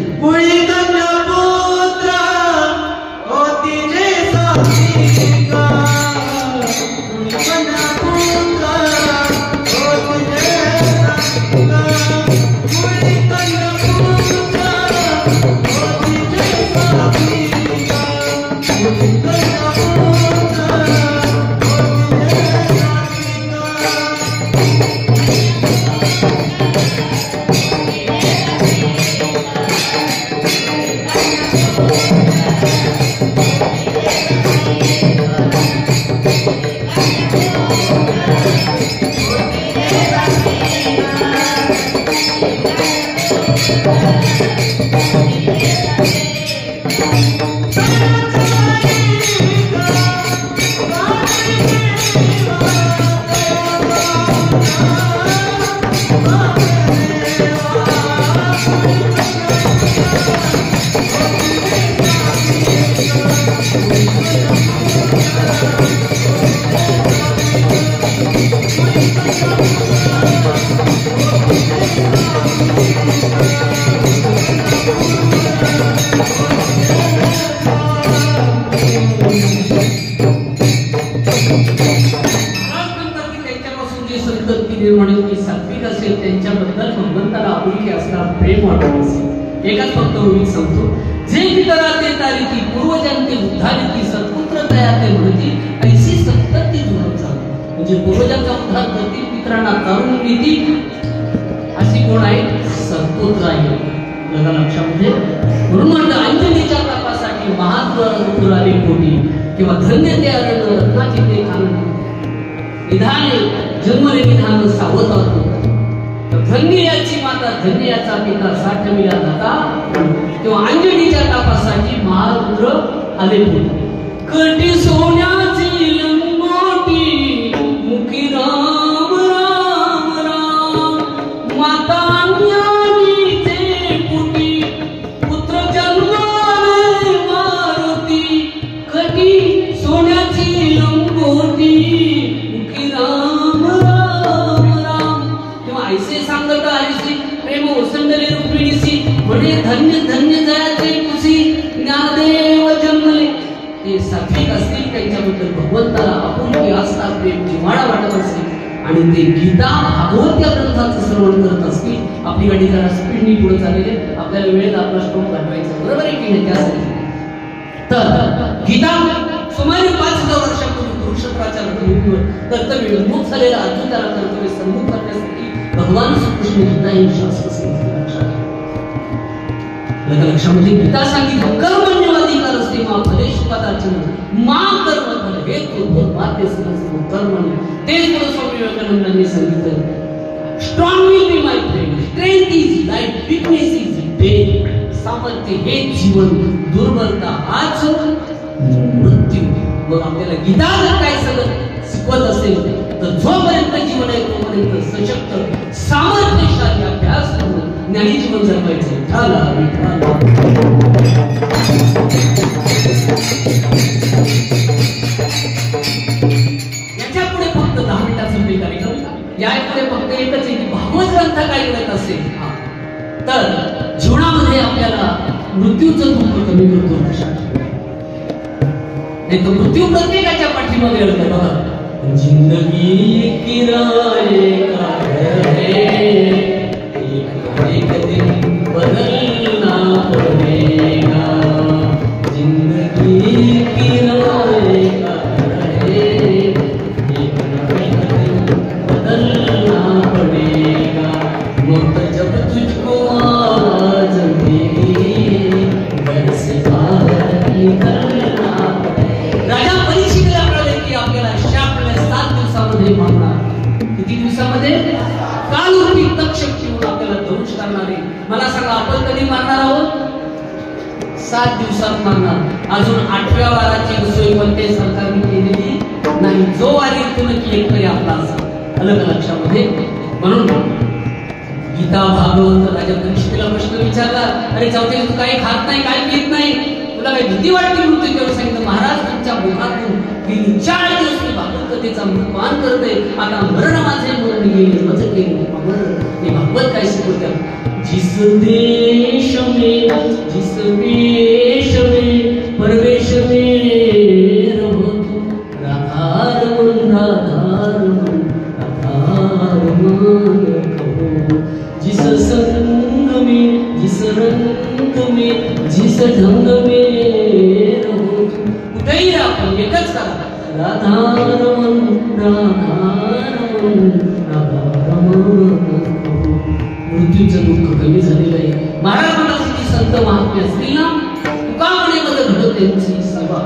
त्यांच्याबद्दल भगवंताला आपुलकी असणार प्रेम वाटत असेल. एकच फक्त ओळी सांगतो, जे पितरा ते तारीती पूर्वजांचे उद्धारिती सत्पुत्र तयार ते म्हणती ऐशी सत्तती जुळत झाली. म्हणजे पूर्वजांचा उद्धार करतील, पितरांना तरुण नीती अशी कोण आहे? सत्पुत्र आहे. लगा लक्षामध्ये म्हणून म्हणलं अंजनीच्या तपासाठी महाद्वार आले कोटी किंवा धन्य ते आनंद रत्नाची ते आनंद निधाने जन्मले निधान सावध होतो. धन्य याची माता धन्य याचा पिता साठविला दाता तेव्हा अंजनीच्या तापासाठी महारुद्र आले होते. कटी सोन्याची लंगोटी मुखी राम राम राम माता अंजनीचे पुटी पुत्र जन्माले मारुती. कटी सोन्याची लंगोटी मुखी राम राम राम तेव्हा ऐसे सांगत हरिसी प्रेम ओसंडले रुक्मिणीसी म्हणे धन्य धन्य जयाचे कुशी ज्ञानदेव जन्मले. ते सात्विक असतील, त्यांच्याबद्दल भगवंताला आपुलकी आस्था प्रेम जिव्हाळा वाटत असेल आणि ते गीता भागवत या ग्रंथाचं श्रवण करत असतील. आपली गाडी जरा स्पीडनी पुढे चाललेली, आपल्याला वेळेत आपला स्टॉप गाठवायचा, बरोबर आहे की नाही? त्यासाठी तर गीता सुमारे 5000 वर्षापूर्वी कुरुक्षेत्राच्या रणभूमीवर कर्तव्य विमुख झालेला अर्जुन त्याला कर्तव्य सन्मुख करण्यासाठी भगवान श्रीकृष्ण गीता ही शास्त्र लक्षामध्ये गीता सांगितलं कर्मण्यवाधिकार असते मा फलेश पदार्चन मा कर्म फल हे तुझं माते समजतो कर्म तेच मला स्वामी विवेकानंदांनी सांगितलं. Strong will be my friend, strength is life, weakness is death. सामर्थ्य हे जीवन, दुर्बलता हाच मृत्यू. मग आपल्याला गीता जर काय सगळं शिकवत असेल तर जोपर्यंत जीवन आहे तोपर्यंत सशक्त सामर्थ्यशाली अभ्यास करून ज्ञानी जीवन जगवायचे. याच्या पुढे फक्त 10 मिनिटाचा कार्यक्रम, यापुढे फक्त एकच आहे की भागवत ग्रंथ काय करत असेल तर जीवनामध्ये आपल्याला मृत्यूचं दुःख कमी करतो. नाही तर मृत्यू प्रत्येकाच्या पाठीमागे असते. बघा, जिंदगी किराए का है, एक दिन बदलना पड़ेगा. जिंदगी किराए का है, एक दिन बदलना पड़ेगा. मौत जब तुझको आवाज देगी घर से बाहर निकलना. राजा परीक्षितला कळले की आपल्याला शापला 7 दिवसामध्ये मारणार. किती दिवसामध्ये? कालरूपी तक्षक येऊन आपल्याला दंश करणार आहे. मला सांगा, आपण कधी मारणार आहोत? 7 दिवसात मारणार. अजून 8व्या वाराची सोय कोणत्या सरकारने केलेली नाही. जो वारी इथून की एक तरी आपला असा अलग लक्षामध्ये. म्हणून गीता भागवत राजा परीक्षितला प्रश्न विचारला, अरे जाऊते तू काही खात नाही, काय पीत नाही, तुला काही भीती वाटते मृत्यू? तेव्हा सांगितलं, महाराज तुमच्या मुखातून गेली 4 दिवस मी भागवत कथेचा पान करते, आता मरण माझे मरण गेले मज केले अमर. हे भागवत काय शिकवतात? जिस देश में जिस वेश में परवेश में रहो तुम राधार मन राधार मन राधार मन कहो. जिस संग में जिस रंग में जिस ढंग में रहो तुम. कुठेही आपण एकच करा, राधार मन राधार मन राधार मन. मृत्यूचं दुःख कमी झालेलं आहे. महाराज म्हणतात की संत महात्मे असतील ना, तुका म्हणे मग घडत त्यांची सेवा,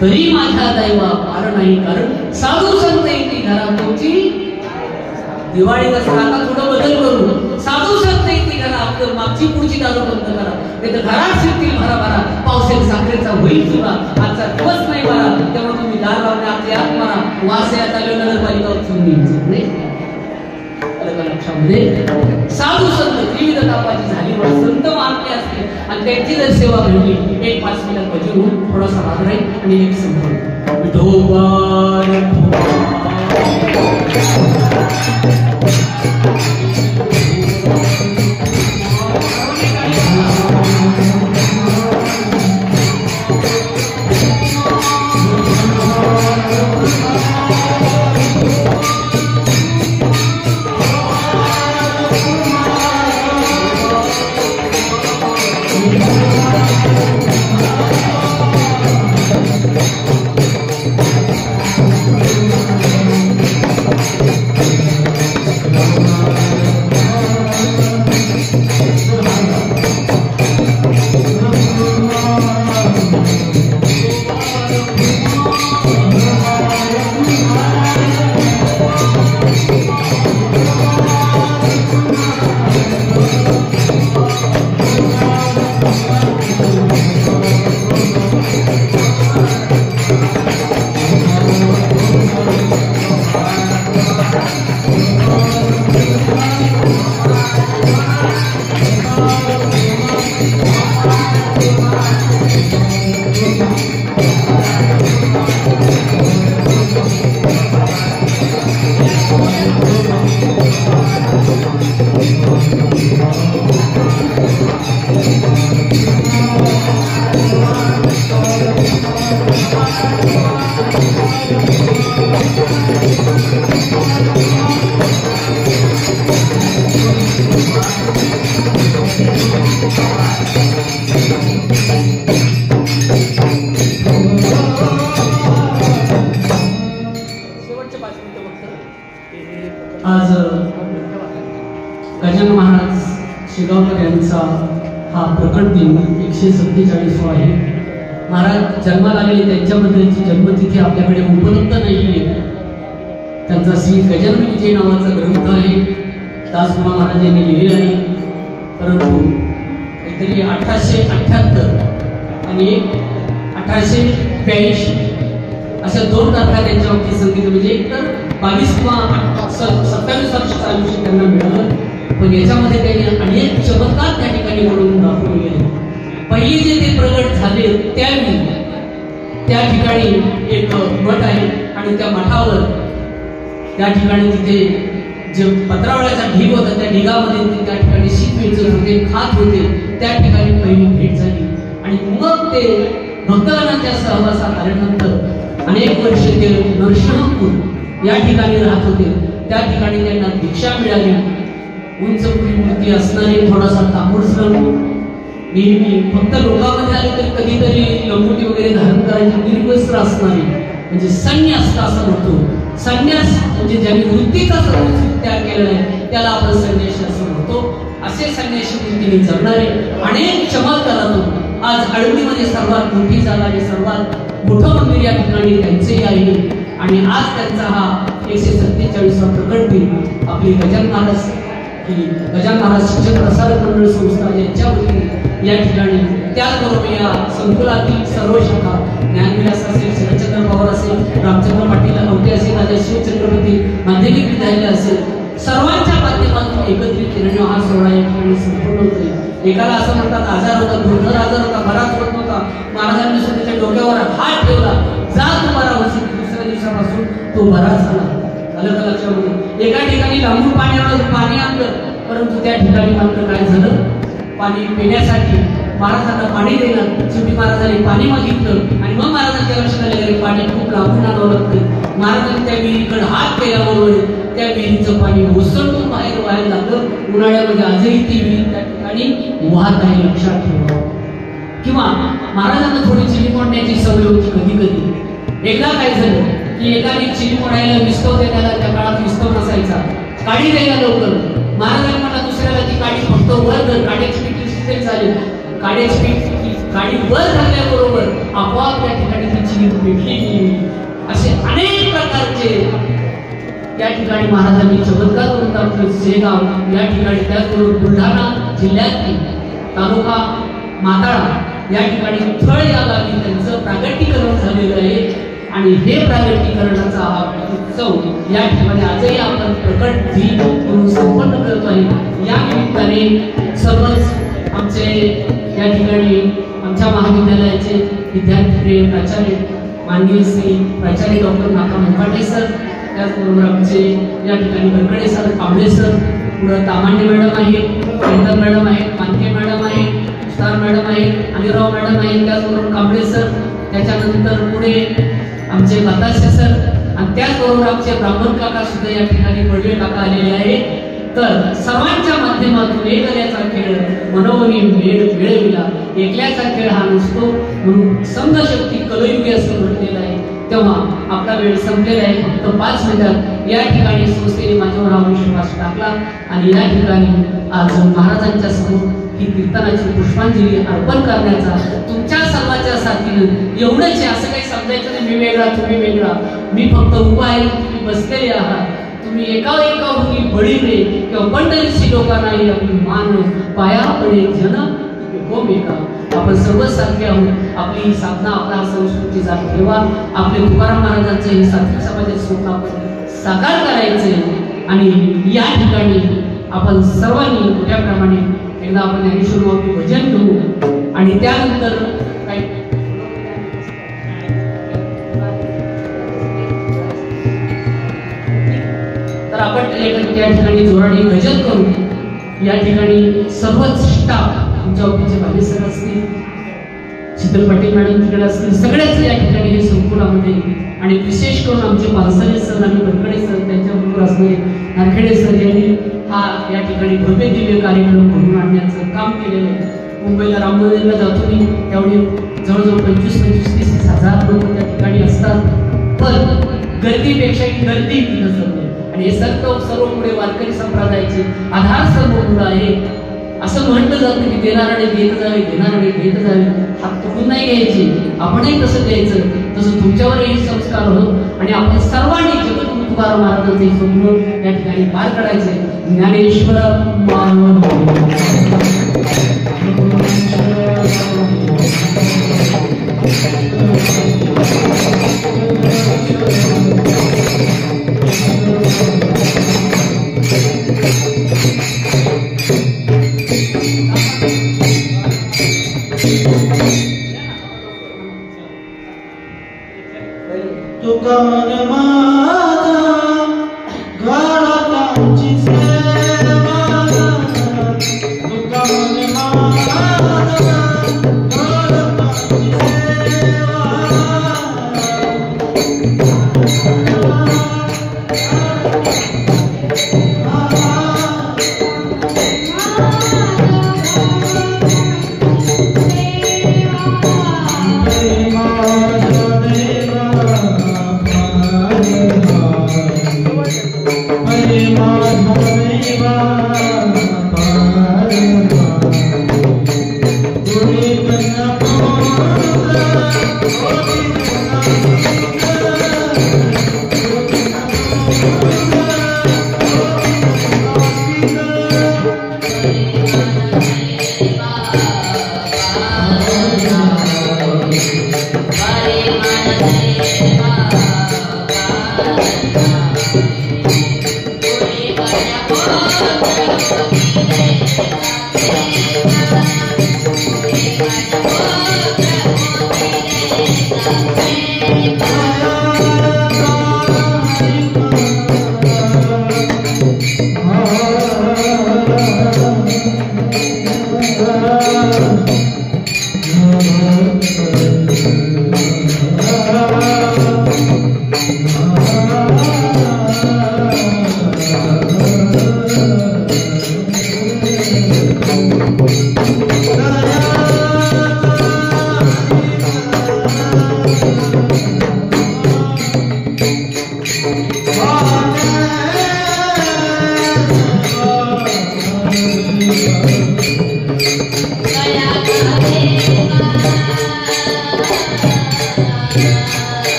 तरी माझ्या दैवा पार नाही. कारण साधू संत येते घरातोची दिवाळी कसं आता थोडं बदल करू, साधू संत येते घरा, आपलं मागची पुढची दारू बंद करा, नाही तर घरात शिरतील भरा भरा, पावसेल साखरेचा होईल चुरा, आजचा दिवस नाही बरा, त्यामुळे तुम्ही दार लावणे आपले आत मारा, वास यात आले नगरपालिका उचलून घ्यायचं नाही. लक्षामध्ये साधू संत विविध तापाची झाली संत मानले असते आणि त्यांची जर सेवा घडली, एक 5 मिनिट भजन होऊन थोडासा भाग राहील आणि एक संपल विठोबा. आज गजानन महाराज शेगावकर यांचा हा प्रकट दिन 147 आहे. महाराज जन्माला आलेले त्यांच्याबद्दलची जन्मतिथी आपल्याकडे उपलब्ध नाहीये. त्यांचा श्री गजानन विजय नावाचा ग्रंथ आहे, दासगुणा महाराज यांनी लिहिलेला आहे. परंतु काहीतरी 1878 आणि 1882 अशा 2 तारखा त्यांच्या बाबतीत सांगितलं. म्हणजे एक तर 22 किंवा 27 वर्षाचं आयुष्य त्यांना मिळालं, पण याच्यामध्ये त्यांनी अनेक चमत्कार त्या ठिकाणी घडवून दाखवले गेले. पहिले जे ते प्रगट झाले त्यावेळी त्या ठिकाणी एक मठ आहे आणि त्या मठावर त्या ठिकाणी तिथे जे पत्रावळ्याचा ढीग होता, त्या ढिगामध्ये ते त्या ठिकाणी शीत वेचत होते, खात होते. त्या ठिकाणी पहिली भेट झाली आणि मग ते भक्तगणांच्या सहवासात आल्यानंतर अनेक वर्ष ते नरसिंहपूर या ठिकाणी राहत होते. त्या ठिकाणी त्यांना दीक्षा मिळाली. उंचपुरी मूर्ती असणारे, थोडासा तांबूसरंग, नेहमी फक्त लोकांमध्ये आले तरी कधीतरी लंगोटी वगैरे धारण करायची, निर्वस्त्र असणारे म्हणजे संन्यास असं म्हणतो. संन्यास म्हणजे ज्यांनी वृत्तीचा सर्व त्याग केलेला आहे त्याला आपण संन्यासी असं म्हणतो. असे संन्यासी वृत्तीने जगणारे अनेक चमत्कारातून आज आळंदीमध्ये सर्वात मोठी जागा आणि सर्वात मोठं मंदिर या ठिकाणी त्यांचेही आहे. आणि आज त्यांचा हा 147वा प्रकट दिन आपली गजानन महाराज शिक्षण प्रसारक मंडळ संस्था यांच्या वतीने या ठिकाणी, त्याचबरोबर या संकुलातील सर्व शाखा, ज्ञानविलास असेल, शरदचंद्र पवार असेल, रामचंद्र पाटील आवटे असेल, राजा शिवछत्रपती माध्यमिक विद्यालय असेल, सर्वांच्या माध्यमातून एकत्रित केल्याने हा सोहळा या ठिकाणी संपूर्ण होतोय. एकाला असं म्हणतात आजार होता, दुर्धर आजार होता, बराच होत नव्हता, महाराजांनी स्वतःच्या डोक्यावर हात ठेवला, जा तू बरा होशील. दुसऱ्या दिवसापासून तो बरा झाला. अलग लक्षामध्ये एका ठिकाणी लांबून पाणी आणलं, परंतु त्या ठिकाणी मात्र काय झालं, पाणी पिण्यासाठी महाराजांना पाणी देणार. शेवटी महाराजांनी पाणी मागितलं आणि मग महाराजांच्या लक्षात आलं पाणी खूप लांबून आणावं लागतं. महाराजांनी त्या विहिरीकडे हात केल्याबरोबर त्या विहिरीचं पाणी ओसंडून बाहेर व्हायला लागलं. उन्हाळ्यामध्ये आजही ती विहीर त्या ठिकाणी वाहत आहे, लक्षात ठेवा. किंवा महाराजांना थोडी चिली मोडण्याची सवय होती कधी कधी. एकदा काय झालं की एकाने चिली मोडायला विस्तव देण्याला, त्या काळात विस्तव नसायचा, काडी द्यायला लवकर. महाराजांनी मला दुसऱ्याला ती काडी फक्त वर कर, काड्याची पीठ शिजेल चालेल. काड्याची पीठ काडी वर झाल्याबरोबर आपोआप त्या ठिकाणी ती चिली पेटली. असे अनेक प्रकारचे त्या ठिकाणी महाराजांनी चमत्कार करून दाखवले. शेगाव या ठिकाणी, त्याचबरोबर बुलढाणा जिल्ह्यातील तालुका माताळा या ठिकाणी थळ या गावी त्यांचं प्रागट्यीकरण झालेलं आहे. आणि हे प्रागट्यीकरणाचा हा उत्सव या ठिकाणी आजही आपण प्रकट दिन म्हणून संपन्न करतो आहे. या निमित्ताने सर्वच आमचे या ठिकाणी आमच्या महाविद्यालयाचे विद्यार्थी प्राचार्य माननीय श्री प्राचार्य डॉक्टर नाका मुखाटे सर, त्याचबरोबर आमचे या ठिकाणी गडकडे सर, कांबळे सर, पुढे तामांडे मॅडम आहेत, पेंटर मॅडम आहेत, मानके मॅडम आहेत, स्टार मॅडम आहेत, अनिराव मॅडम आहेत, त्याचबरोबर कांबळे सर, त्याच्यानंतर पुढे आमचे बताशे सर आणि त्याचबरोबर आमचे ब्राह्मण काका सुद्धा या ठिकाणी पडवे काका आलेले आहेत. तर सर्वांच्या माध्यमातून एकल्याचा खेळ मनोवनी मिळविला. एकल्याचा खेळ हा नसतो, म्हणून संघशक्ती कलयुगी असं म्हटलेलं आहे. तेव्हा आपला वेळ संपलेला आहे. फक्त 5 मिनिटात या ठिकाणी संस्थेने माझ्यावर हा विश्वास टाकला आणि या ठिकाणी आज महाराजांच्या समोर ही कीर्तनाची पुष्पांजली अर्पण करण्याचा तुमच्या सर्वांच्या साथीनं एवढंच आहे. असं काही समजायचं नाही मी वेगळा तुम्ही वेगळा. मी फक्त उभा आहे, तुम्ही बसलेले आहात. तुम्ही एका होती बळीने किंवा पंढरीची लोकांना आपली मान पाया पडे जन एका. आपण सर्व सारखे आहोत. आपली ही साधना, आपला संस्कृती जाण ठेवा. आपले तुकाराम महाराजांचं हे सात्विक समाजाचे स्वप्न आपण साकार करायचे आणि या ठिकाणी आपण सर्वांनी मोठ्याप्रमाणे एकदा आपण ज्ञानेश्वर माऊली भजन घेऊ आणि त्यानंतर काही तर आपण त्या ठिकाणी जोराने भजन करू. या ठिकाणी सर्वच स्टाफ, आमच्या ऑफिसचे भाजी सर असतील, शीतल पाटील मॅडम तिकडे असतील, सगळ्याच या ठिकाणी हे संकुलामध्ये आणि विशेष करून आमचे पालसरे सर आणि गडकडे सर, त्यांच्याबरोबर असणारे नारखेडे सर यांनी हा या ठिकाणी भव्य दिव्य कार्यक्रम घडवून आणण्याचं काम केलेलं आहे. मुंबईला राम मंदिरला जातो मी, त्यावेळी जवळजवळ 25-30 हजार लोक त्या ठिकाणी असतात. पण गर्दीपेक्षा ही गर्दी नसते आणि हे सर्व पुढे वारकरी संप्रदायाचे आधारस्तंभ आहे. असं म्हटलं जातं की देणाराने घेत जावे, देणाराने घेत जावे. हात तोडून नाही घ्यायचे, आपणही तसं द्यायचं. तसं तुमच्यावरही संस्कार होत आणि आपण सर्वांनी जगद्गुरु तुकाराम महाराजांचे स्वप्न या ठिकाणी पार करायचे. Dnyaneshwar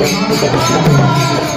Thank you.